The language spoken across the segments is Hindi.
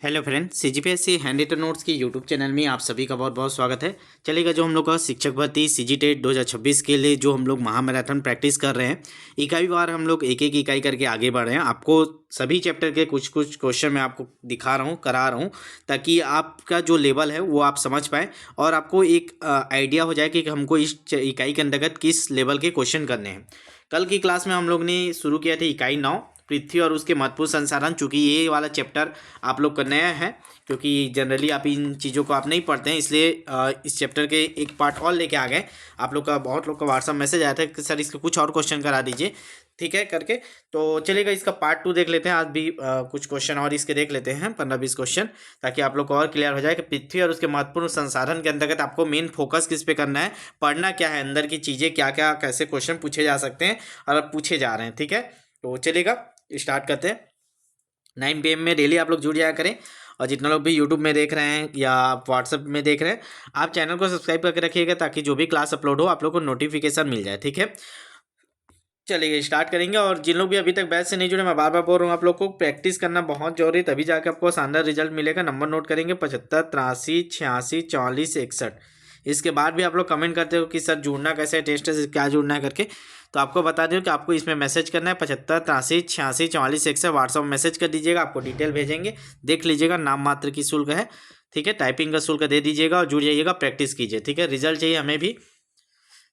Hello friend, CGPSC hand written notes की यूट्यूब चैनल में आप सभी का बहुत बहुत स्वागत है। चलेगा जो हम लोग का शिक्षक भर्ती सीजीटेट 2026 के लिए जो हम लोग महामैराथन प्रैक्टिस कर रहे हैं, इकाई बार हम लोग एक एक इकाई करके आगे बढ़ रहे हैं। आपको सभी चैप्टर के कुछ कुछ क्वेश्चन मैं आपको दिखा रहा हूँ, करा रहा हूँ, ताकि आपका जो लेवल है वो आप समझ पाएँ और आपको एक आइडिया हो जाए कि हमको इस इकाई के अंतर्गत किस लेवल के क्वेश्चन करने हैं। कल की क्लास में हम लोग ने शुरू किया था इकाई 9 पृथ्वी और उसके महत्वपूर्ण संसाधन। चूँकि ये वाला चैप्टर आप लोग का नया है, क्योंकि जनरली आप इन चीज़ों को आप नहीं पढ़ते हैं, इसलिए इस चैप्टर के एक पार्ट और लेके आ गए। आप लोग का बहुत लोग का व्हाट्सअप मैसेज आया था कि सर इसके कुछ और क्वेश्चन करा दीजिए, ठीक है करके। तो चलेगा इसका पार्ट 2 देख लेते हैं। आज भी कुछ क्वेश्चन और इसके देख लेते हैं, 15-20 क्वेश्चन, ताकि आप लोग को और क्लियर हो जाए कि पृथ्वी और उसके महत्वपूर्ण संसाधन के अंतर्गत आपको मेन फोकस किस पे करना है, पढ़ना क्या है, अंदर की चीज़ें क्या क्या, कैसे क्वेश्चन पूछे जा सकते हैं और अब पूछे जा रहे हैं, ठीक है। तो चलेगा स्टार्ट करते हैं। 9 PM में डेली आप लोग जुड़ जाया करें, और जितना लोग भी यूट्यूब में देख रहे हैं या आप व्हाट्सएप में देख रहे हैं, आप चैनल को सब्सक्राइब करके रखिएगा, ताकि जो भी क्लास अपलोड हो आप लोग को नोटिफिकेशन मिल जाए, ठीक है। चलिए स्टार्ट करेंगे। और जिन लोग भी अभी तक बैच से नहीं जुड़े, मैं बार बार बोल रहा हूँ, आप लोग को प्रैक्टिस करना बहुत जरूरी है, तभी जाकर आपको शानदार रिजल्ट मिलेगा। नंबर नोट करेंगे 75, 83, 86, 44, 61। इसके बाद भी आप लोग कमेंट करते हो कि सर जुड़ना कैसे है, टेस्ट से क्या जुड़ना है करके, तो आपको बता दूँ कि आपको इसमें मैसेज करना है 75, 83, 86, 44, 61। व्हाट्सअप में मैसेज कर दीजिएगा, आपको डिटेल भेजेंगे, देख लीजिएगा। नाम मात्र की शुल्क है, ठीक है। टाइपिंग का शुल्क दे दीजिएगा और जुड़ जाइएगा, प्रैक्टिस कीजिए, ठीक है। रिजल्ट चाहिए हमें भी।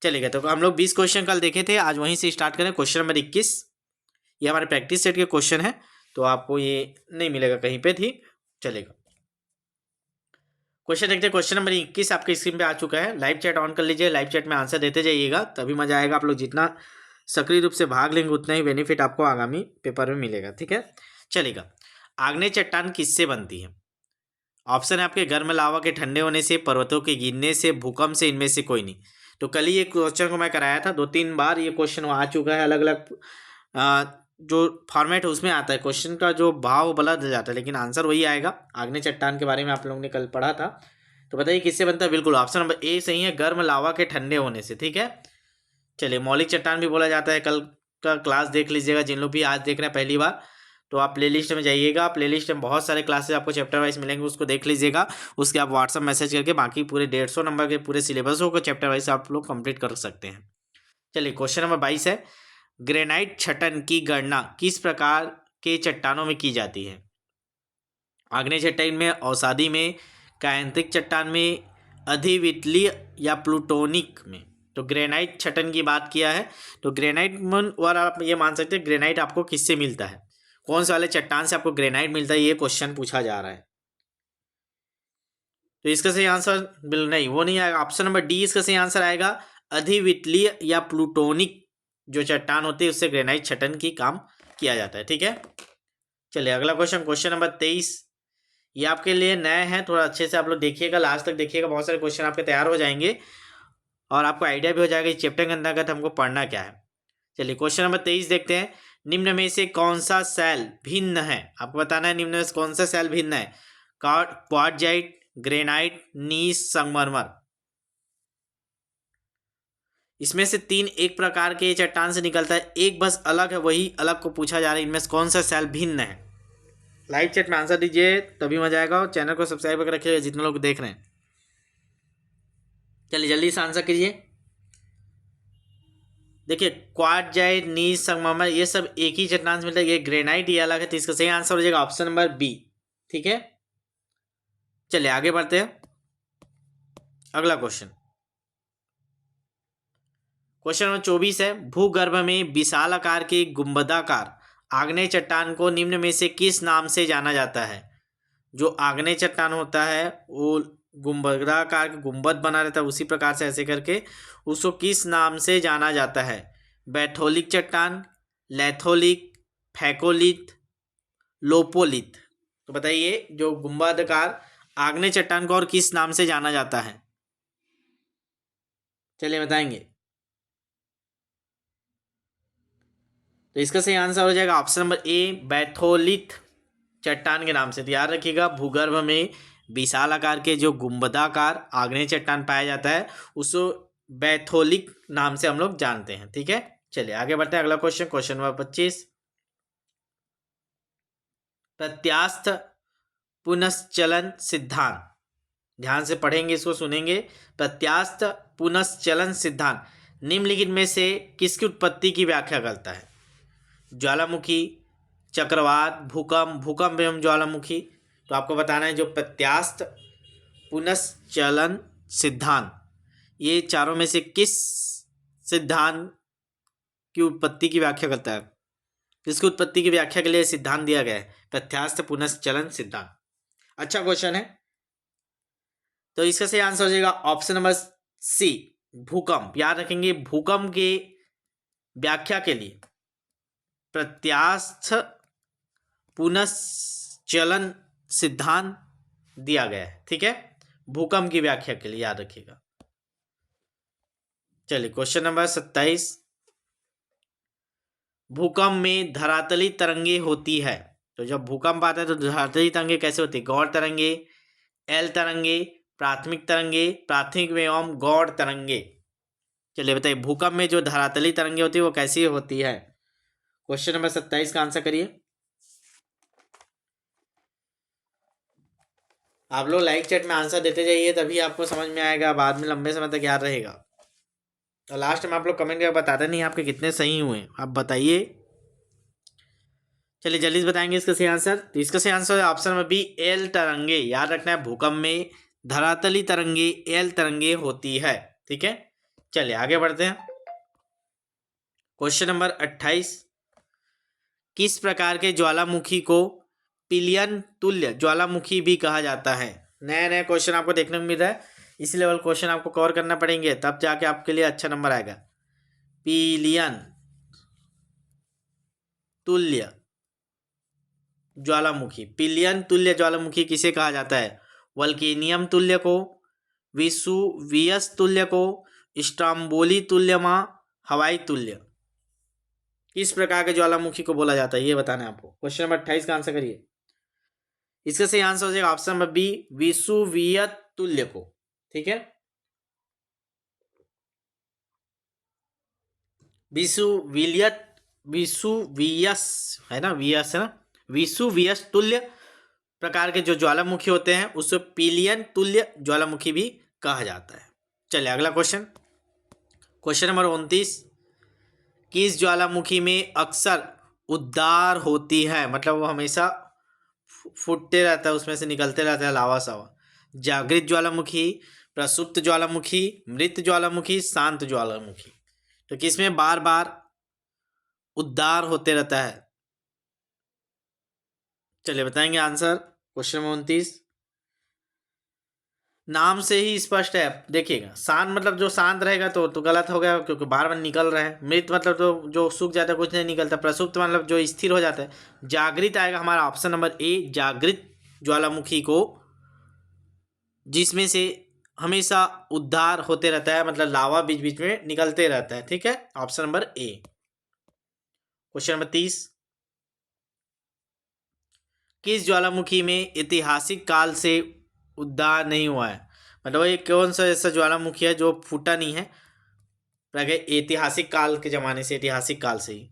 चलेगा, तो हम लोग 20 क्वेश्चन कल देखे थे, आज वहीं से स्टार्ट करें। क्वेश्चन नंबर 21, ये हमारे प्रैक्टिस सेट के क्वेश्चन है, तो आपको ये नहीं मिलेगा कहीं पे, थी। चलेगा क्वेश्चन देखते हैं। क्वेश्चन नंबर 21 आपके स्क्रीन पे आ चुका है। लाइव चैट ऑन कर लीजिए, लाइव चैट में आंसर देते जाइएगा, तभी मजा आएगा। आप लोग जितना सक्रिय रूप से भाग लेंगे उतना ही बेनिफिट आपको आगामी पेपर में मिलेगा, ठीक है। चलेगा, आग्नेय चट्टान किससे बनती है? ऑप्शन है आपके गर्म लावा के ठंडे होने से, पर्वतों के गिरने से, भूकंप से, इनमें से कोई नहीं। तो कल ही ये क्वेश्चन को मैं कराया था, 2-3 बार ये क्वेश्चन आ चुका है। अलग अलग जो फॉर्मेट है उसमें आता है, क्वेश्चन का जो भाव बदल जाता है, लेकिन आंसर वही आएगा। आग्नेय चट्टान के बारे में आप लोगों ने कल पढ़ा था। तो बताइए किससे बनता है? बिल्कुल ऑप्शन नंबर ए सही है, गर्म लावा के ठंडे होने से, ठीक है। चलिए, मौलिक चट्टान भी बोला जाता है। कल का क्लास देख लीजिएगा, जिन लोग भी आज देख रहे हैं पहली बार, तो आप प्लेलिस्ट में जाइएगा। प्लेलिस्ट में बहुत सारे क्लासेस आपको चैप्टर वाइज मिलेंगे, उसको देख लीजिएगा। उसके आप व्हाट्सअप मैसेज करके बाकी पूरे 150 नंबर के पूरे सिलेबसों को चैप्टर वाइज आप लोग कंप्लीट कर सकते हैं। चलिए, क्वेश्चन नंबर 22 है, ग्रेनाइट छटन की गणना किस प्रकार के चट्टानों में की जाती है? आग्नेय चट्टान में, अवसादी में, कायांतिक चट्टान में, अधिवितलीय या प्लूटोनिक में। तो ग्रेनाइट छटन की बात किया है, तो ग्रेनाइट और आप ये मान सकते हैं ग्रेनाइट आपको किससे मिलता है, कौन से वाले चट्टान से आपको ग्रेनाइट मिलता है, ये क्वेश्चन पूछा जा रहा है। तो इसका सही आंसर बिल नहीं, वो नहीं आएगा। ऑप्शन नंबर डी इसका सही आंसर आएगा, अधिवितलीय या प्लूटोनिक जो चट्टान होती है उससे ग्रेनाइट छटन की काम किया जाता है, ठीक है। चलिए अगला क्वेश्चन, क्वेश्चन नंबर 23। ये आपके लिए नए हैं, थोड़ा अच्छे से आप लोग देखिएगा, लास्ट तक देखिएगा, बहुत सारे क्वेश्चन आपके तैयार हो जाएंगे और आपको आइडिया भी हो जाएगा इस चैप्टर के अंतर्गत हमको पढ़ना क्या है। चलिए क्वेश्चन नंबर 23 देखते हैं। निम्न में से कौन सा सेल भिन्न है? आपको बताना है निम्न में से कौन सा सेल भिन्न है। क्वार्टजाइट, ग्रेनाइट, नीस, संगमरमर। इसमें से 3 एक प्रकार के चट्टान से निकलता है, एक बस अलग है, वही अलग को पूछा जा रहा है, इनमें से कौन सा सेल भिन्न है? लाइव चैट में आंसर दीजिए, तभी मजा आएगा। और चैनल को सब्सक्राइब करके रखिएगा जितने लोग देख रहे हैं। चलिए जल्दी से आंसर कीजिए। देखिए, क्वार्टजाइट, नीस, संगमरमर, ये सब एक ही चट्टान से मिलता है, ये ग्रेनाइट ये अलग है, तो इसका सही आंसर हो जाएगा ऑप्शन नंबर बी, ठीक है। चलिए आगे बढ़ते हैं। अगला क्वेश्चन, क्वेश्चन नंबर 24 है, भूगर्भ में विशाल आकार के गुंबदाकार आग्नेय चट्टान को निम्न में से किस नाम से जाना जाता है? जो आग्नेय चट्टान होता है वो गुंबदाकार के गुंबद बना रहता है, उसी प्रकार से ऐसे करके उसको किस नाम से जाना जाता है? बैथोलिक चट्टान, लैथोलिक, फैकोलिथ, लोपोलिथ। तो बताइए जो गुंबदाकार आग्नेय चट्टान को और किस नाम से जाना जाता है? चलिए बताएंगे। तो इसका सही आंसर हो जाएगा ऑप्शन नंबर ए, बैथोलिथ चट्टान के नाम से। तो याद रखिएगा, भूगर्भ में विशाल आकार के जो गुंबदाकार आग्नेय चट्टान पाया जाता है उसको बैथोलिक नाम से हम लोग जानते हैं, ठीक है। चलिए आगे बढ़ते हैं। अगला क्वेश्चन, क्वेश्चन नंबर 25, प्रत्यास्थ पुनश्चलन सिद्धांत, ध्यान से पढ़ेंगे, इसको सुनेंगे। प्रत्यास्थ पुनश्चलन सिद्धांत निम्नलिखित में से किसकी उत्पत्ति की व्याख्या करता है? ज्वालामुखी, चक्रवात, भूकंप, भूकंप एवं ज्वालामुखी। तो आपको बताना है जो प्रत्यास्थ पुनश्चलन सिद्धांत, ये चारों में से किस सिद्धांत की उत्पत्ति की व्याख्या करता है? किसकी उत्पत्ति की व्याख्या के लिए सिद्धांत दिया गया है? प्रत्यास्थ पुनश्चलन सिद्धांत। अच्छा क्वेश्चन है। तो इसका सही आंसर हो जाएगा ऑप्शन नंबर सी, भूकंप। याद रखेंगे, भूकंप के व्याख्या के लिए प्रत्यास्थ पुनश्चलन सिद्धांत दिया गया है। ठीक है, भूकंप की व्याख्या के लिए याद रखिएगा। चलिए क्वेश्चन नंबर 27, भूकंप में धरातली तरंगे होती है। तो जब भूकंप आता है तो धरातली तरंगे कैसे होती है? गौड़ तरंगे, एल तरंगे, प्राथमिक तरंगे, प्राथमिक एवं गौड़ तरंगे। चलिए बताइए, भूकंप में जो धरातली तरंगे होती है वो कैसी होती है? क्वेश्चन नंबर 27 का आंसर करिए। आप लोग लाइक चैट में आंसर देते जाइए, तभी आपको समझ में आएगा, बाद में लंबे समय तक याद रहेगा। और लास्ट में आप लोग कमेंट करके बताते नहीं आपके कितने सही हुए, आप बताइए। चलिए जल्दी से बताएंगे इसका सही आंसर। तो इसका सही आंसर है ऑप्शन नंबर बी, एल तरंगे। याद रखना है, भूकंप में धरातली तरंगे एल तरंगे होती है। ठीक है, चलिए आगे बढ़ते हैं। क्वेश्चन नंबर 28, किस प्रकार के ज्वालामुखी को पिलियन तुल्य ज्वालामुखी भी कहा जाता है? नया नया क्वेश्चन आपको देखने को मिल रहा है, इस लेवल क्वेश्चन आपको कवर करना पड़ेंगे, तब जाके आपके लिए अच्छा नंबर आएगा। पिलियन तुल्य ज्वालामुखी, पिलियन तुल्य ज्वालामुखी किसे कहा जाता है? वल्केनियम तुल्य को, विसुवियस तुल्य को, स्ट्राम्बोली तुल्यमा, हवाई तुल्य। किस प्रकार के ज्वालामुखी को बोला जाता है ये बताना है आपको। क्वेश्चन नंबर 28 का आंसर करिए। इसका सही आंसर हो जाएगा ऑप्शन नंबर बी, विसुवियत तुल्य को। ठीक है, विसुवियस है ना, वियस है ना, विसुवियस तुल्य प्रकार के जो ज्वालामुखी होते हैं उसको पिलियन तुल्य ज्वालामुखी भी कहा जाता है। चलिए अगला क्वेश्चन, क्वेश्चन नंबर 29, किस ज्वालामुखी में अक्सर उद्गार होती है? मतलब वो हमेशा फूटते रहता है, उसमें से निकलते रहता है लावा सावा। जागृत ज्वालामुखी, प्रसुप्त ज्वालामुखी, मृत ज्वालामुखी, शांत ज्वालामुखी। तो किसमें बार बार उद्गार होते रहता है? चलिए बताएंगे आंसर। क्वेश्चन नंबर 29, नाम से ही स्पष्ट है, देखिएगा। शांत मतलब जो शांत रहेगा तो गलत हो गया, क्योंकि बार बार निकल रहा है। मृत मतलब तो जो सूख जाता है, कुछ नहीं निकलता। प्रसुप्त मतलब जो स्थिर हो जाता है। जागृत आएगा हमारा ऑप्शन नंबर ए, जागृत ज्वालामुखी को, जिसमें से हमेशा उद्गार होते रहता है, मतलब लावा बीच बीच में निकलते रहता है। ठीक है, option number A. Question number 30, किस ज्वालामुखी में ऐतिहासिक काल से उद्गार नहीं हुआ है? मतलब ये कौन सा ऐसा ज्वालामुखी है जो फूटा नहीं है ऐतिहासिक काल के ज़माने से, ऐतिहासिक काल से ही?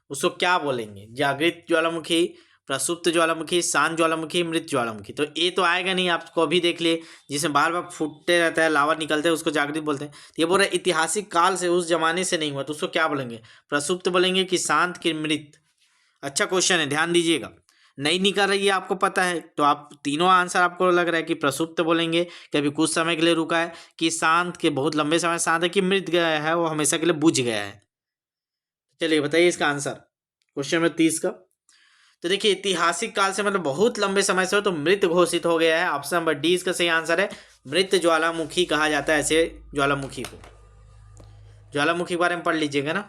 उसको क्या बोलेंगे? जागृत ज्वालामुखी, प्रसुप्त ज्वालामुखी, शांत ज्वालामुखी, मृत ज्वालामुखी। तो ये तो आएगा नहीं, आपको अभी देख लिए, जिसमें बार बार फूटते रहता है, लावा निकलता है, उसको जागृत बोलते हैं। तो ये बोल रहा है ऐतिहासिक काल से, उस जमाने से नहीं हुआ, तो उसको क्या बोलेंगे? प्रसुप्त बोलेंगे कि शांत कि मृत? अच्छा क्वेश्चन है, ध्यान दीजिएगा। नहीं निकल रही है आपको पता है, तो आप तीनों आंसर आपको लग रहा है कि प्रसुप्त बोलेंगे कि अभी कुछ समय के लिए रुका है, कि शांत के बहुत लंबे समय शांत है, कि मृत गया है वो हमेशा के लिए बुझ गया है। चलिए बताइए इसका आंसर क्वेश्चन नंबर 30 का। तो देखिए ऐतिहासिक काल से मतलब बहुत लंबे समय से हो, तो मृत घोषित हो गया है। ऑप्शन नंबर डी इसका सही आंसर है। मृत ज्वालामुखी कहा जाता है ऐसे ज्वालामुखी को। ज्वालामुखी के बारे में पढ़ लीजिएगा ना,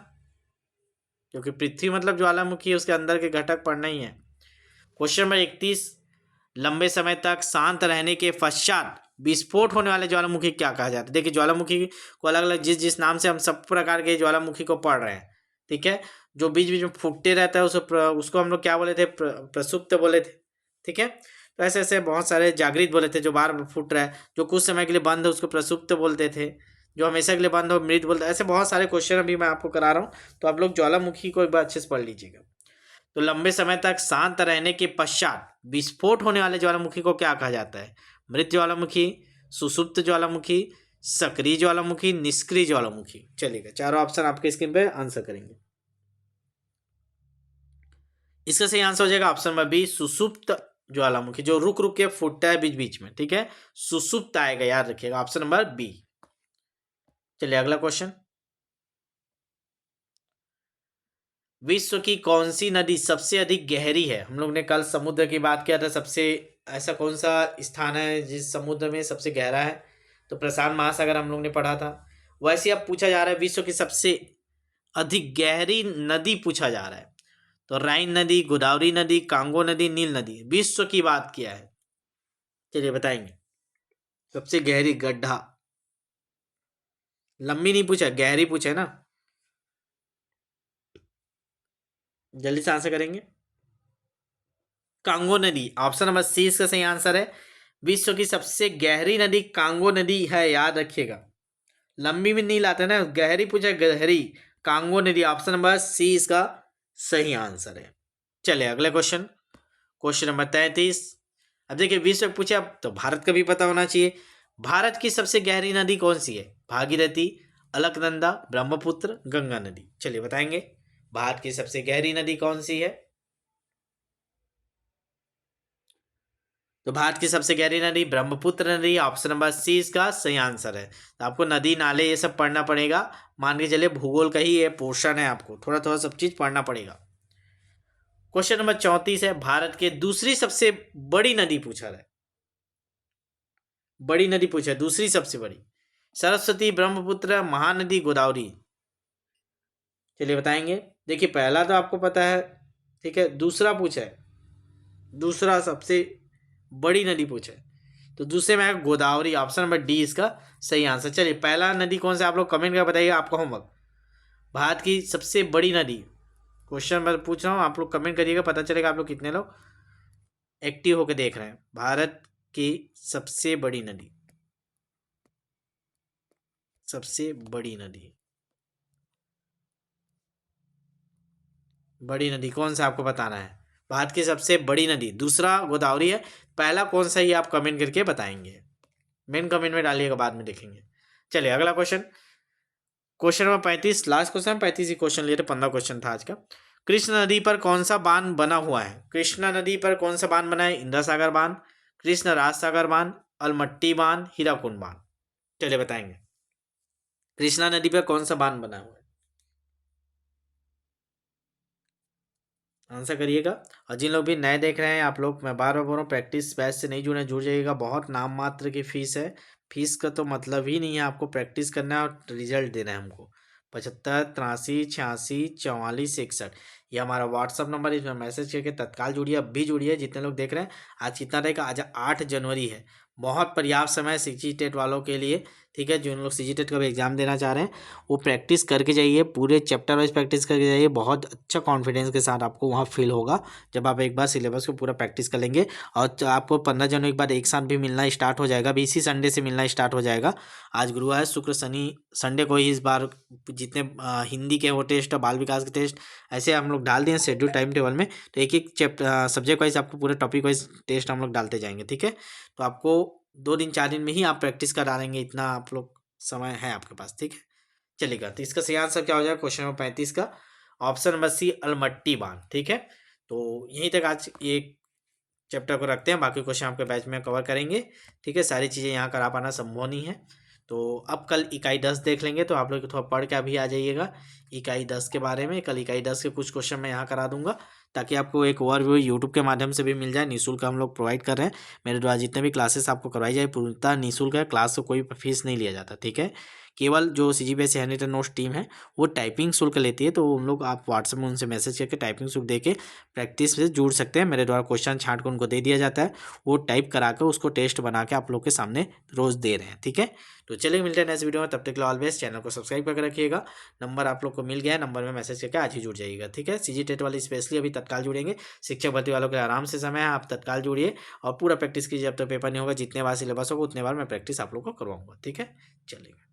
क्योंकि पृथ्वी मतलब ज्वालामुखी, उसके अंदर के घटक पढ़ना ही है। क्वेश्चन नंबर 31, लंबे समय तक शांत रहने के पश्चात विस्फोट होने वाले ज्वालामुखी क्या कहा जाता है? देखिए ज्वालामुखी को अलग अलग जिस नाम से हम सब प्रकार के ज्वालामुखी को पढ़ रहे हैं, ठीक है, जो बीच बीच में फूटते रहता है उसको हम लोग क्या बोले थे? प्रसुप्त बोले थे। ठीक है, तो ऐसे ऐसे बहुत सारे, जागृत बोले थे जो बार बार फूट रहा है, जो कुछ समय के लिए बंद है उसको प्रसुप्त बोलते थे, जो हमेशा के लिए बंद हो मृत बोलते। ऐसे बहुत सारे क्वेश्चन अभी मैं आपको करा रहा हूँ, तो आप लोग ज्वालामुखी को एक बार अच्छे से पढ़ लीजिएगा। तो लंबे समय तक शांत रहने के पश्चात विस्फोट होने वाले ज्वालामुखी को क्या कहा जाता है? मृत ज्वालामुखी, सुषुप्त ज्वालामुखी, सक्रिय ज्वालामुखी, निष्क्रिय ज्वालामुखी। चलिएगा, चारों ऑप्शन आपके स्क्रीन पे आंसर करेंगे। इसका सही आंसर हो जाएगा ऑप्शन नंबर बी, सुषुप्त ज्वालामुखी, जो रुक रुक के फूटता है बीच बीच में। ठीक है, सुषुप्त आएगा, याद रखिएगा, ऑप्शन नंबर बी। चलिए अगला क्वेश्चन। विश्व की कौन सी नदी सबसे अधिक गहरी है? हम लोग ने कल समुद्र की बात किया था, सबसे ऐसा कौन सा स्थान है जिस समुद्र में सबसे गहरा है? तो प्रशांत महासागर हम लोग ने पढ़ा था। वैसे अब पूछा जा रहा है विश्व की सबसे अधिक गहरी नदी पूछा जा रहा है। तो राइन नदी, गोदावरी नदी, कांगो नदी, नील नदी, विश्व की बात किया है। चलिए बताएंगे। सबसे गहरी गड्ढा, लंबी नहीं पूछा, गहरी पूछा है ना। जल्दी से आंसर करेंगे। कांगो नदी, ऑप्शन नंबर सी इसका सही आंसर है। विश्व की सबसे गहरी नदी कांगो नदी है, याद रखिएगा। लंबी में नहीं लाते ना, गहरी पूछा, गहरी। कांगो नदी, ऑप्शन नंबर सी इसका सही आंसर है। चलिए अगले क्वेश्चन, क्वेश्चन नंबर 33। अब देखिए विश्व पूछा तो भारत का भी पता होना चाहिए। भारत की सबसे गहरी नदी कौन सी है? भागीरथी, अलकनंदा, ब्रह्मपुत्र, गंगा नदी। चलिए बताएंगे भारत की सबसे गहरी नदी कौन सी है। तो भारत की सबसे गहरी नदी ब्रह्मपुत्र नदी, ऑप्शन नंबर सी इसका सही आंसर है। तो आपको नदी नाले ये सब पढ़ना पड़ेगा, मान के चलिए भूगोल का ही ये पोर्शन है, आपको थोड़ा थोड़ा सब चीज पढ़ना पड़ेगा। क्वेश्चन नंबर 34 है, भारत के दूसरी सबसे बड़ी नदी पूछा है। बड़ी नदी पूछा है, दूसरी सबसे बड़ी। सरस्वती, ब्रह्मपुत्र, महानदी, गोदावरी। चलिए बताएंगे। देखिए पहला तो आपको पता है, ठीक है। दूसरा पूछा है, दूसरा सबसे बड़ी नदी पूछा है, तो दूसरे में आएगा गोदावरी, ऑप्शन नंबर डी इसका सही आंसर। चलिए पहला नदी कौन सा आप लोग कमेंट कर बताइएगा, आपका होमवर्क। भारत की सबसे बड़ी नदी, क्वेश्चन मैं पूछ रहा हूँ, आप लोग कमेंट करिएगा, पता चलेगा आप लोग कितने लोग एक्टिव होकर देख रहे हैं। भारत की सबसे बड़ी नदी, सबसे बड़ी नदी, बड़ी नदी कौन सा आपको बताना है। भारत की सबसे बड़ी नदी, दूसरा गोदावरी है, पहला कौन सा ही आप कमेंट करके बताएंगे। मेन कमेंट में डालिएगा, बाद में देखेंगे। चलिए अगला question, question number 35, last question, 35 ही क्वेश्चन लिए थे, 15 क्वेश्चन था आज का। कृष्ण नदी पर कौन सा बांध बना हुआ है? कृष्णा नदी पर कौन सा बांध बना है? इंदिरा सागर बांध, कृष्ण राज सागर बांध, अलमट्टी बांध, हीराकुंड बांध। चलिए बताएंगे कृष्णा नदी पर कौन सा बांध बना हुआ है, आंसर करिएगा। और जिन लोग भी नए देख रहे हैं, आप लोग, मैं बार बार बोल रहा हूँ, प्रैक्टिस बैच से नहीं जुड़े, जुड़ जाइएगा। बहुत नाम मात्र की फीस है, फीस का तो मतलब ही नहीं है, आपको प्रैक्टिस करना है और रिजल्ट देना है हमको। 75 83 86 44 61, ये हमारा व्हाट्सअप नंबर है, इसमें मैसेज करके तत्काल जुड़िए। अब भी जुड़िए जितने लोग देख रहे हैं। आज कितना रहेगा? आज 8 जनवरी है, बहुत पर्याप्त समय सीजी टेट वालों के लिए, ठीक है। जो लोग सीजी टेट का भी एग्जाम देना चाह रहे हैं, वो प्रैक्टिस करके जाइए, पूरे चैप्टर वाइज प्रैक्टिस करके जाइए। बहुत अच्छा कॉन्फिडेंस के साथ आपको वहाँ फील होगा जब आप एक बार सिलेबस को पूरा प्रैक्टिस कर लेंगे। और आपको 15 जनवरी के बाद एक साथ भी मिलना स्टार्ट हो जाएगा, अभी इसी संडे से मिलना स्टार्ट हो जाएगा। आज गुरुवार, शुक्र, शनि, संडे को ही इस बार जितने हिंदी के वो टेस्ट और बाल विकास के टेस्ट ऐसे हम लोग डाल दिए शेड्यूल टाइम टेबल में। तो एक एक चैप्टर सब्जेक्ट वाइज आपको पूरे टॉपिक वाइज टेस्ट हम लोग डालते जाएंगे, ठीक है। तो आपको 2 दिन 4 दिन में ही आप प्रैक्टिस कर डालेंगे, इतना आप लोग समय है आपके पास, ठीक है। चलेगा, तो इसका सही आंसर क्या हो जाएगा क्वेश्चन नंबर 35 का? ऑप्शन नंबर सी, अलमट्टी बांध, ठीक है। तो यहीं तक आज ये चैप्टर को रखते हैं, बाकी क्वेश्चन आपके बैच में कवर करेंगे, ठीक है। सारी चीज़ें यहाँ करा पाना संभव नहीं है। तो अब कल इकाई 10 देख लेंगे, तो आप लोग थोड़ा पढ़ के अभी आ जाइएगा इकाई 10 के बारे में। कल इकाई 10 के कुछ क्वेश्चन मैं यहाँ करा दूंगा, ताकि आपको एक ओवरव्यू यूट्यूब के माध्यम से भी मिल जाए। निःशुल्क हम लोग प्रोवाइड कर रहे हैं, मेरे द्वारा जितने भी क्लासेस आपको करवाई जाए पूर्णतः निःशुल्क है, क्लास को कोई फीस नहीं लिया जाता, ठीक है। केवल जो CGPSC hand written notes team है वो टाइपिंग शुल्क लेती है, तो उन लोग आप व्हाट्सएप में उनसे मैसेज करके टाइपिंग शुल्क दे के प्रैक्टिस से जुड़ सकते हैं। मेरे द्वारा क्वेश्चन छांट कर उनको दे दिया जाता है, वो टाइप करा कर उसको टेस्ट बना के आप लोग के सामने रोज़ दे रहे हैं, ठीक है। तो चलिए मिलते हैं नेक्स्ट वीडियो में, तब तक के लिए ऑलवेज चैनल को सब्सक्राइब करके रखिएगा। नंबर आप लोग को मिल गया है, नंबर में मैसेज करके आज ही जुड़ जाइएगा, ठीक है। CG टेट वाले स्पेशली अभी तत्काल जुड़ेंगे, शिक्षक भर्ती वालों के आराम से समय है, आप तत्काल जुड़िए और पूरा प्रैक्टिस कीजिए। जब तक पेपर नहीं होगा, जितने बार सिलेबस होगा उतने बार मैं प्रैक्टिस आप लोग को करवाऊंगा, ठीक है। चलिए।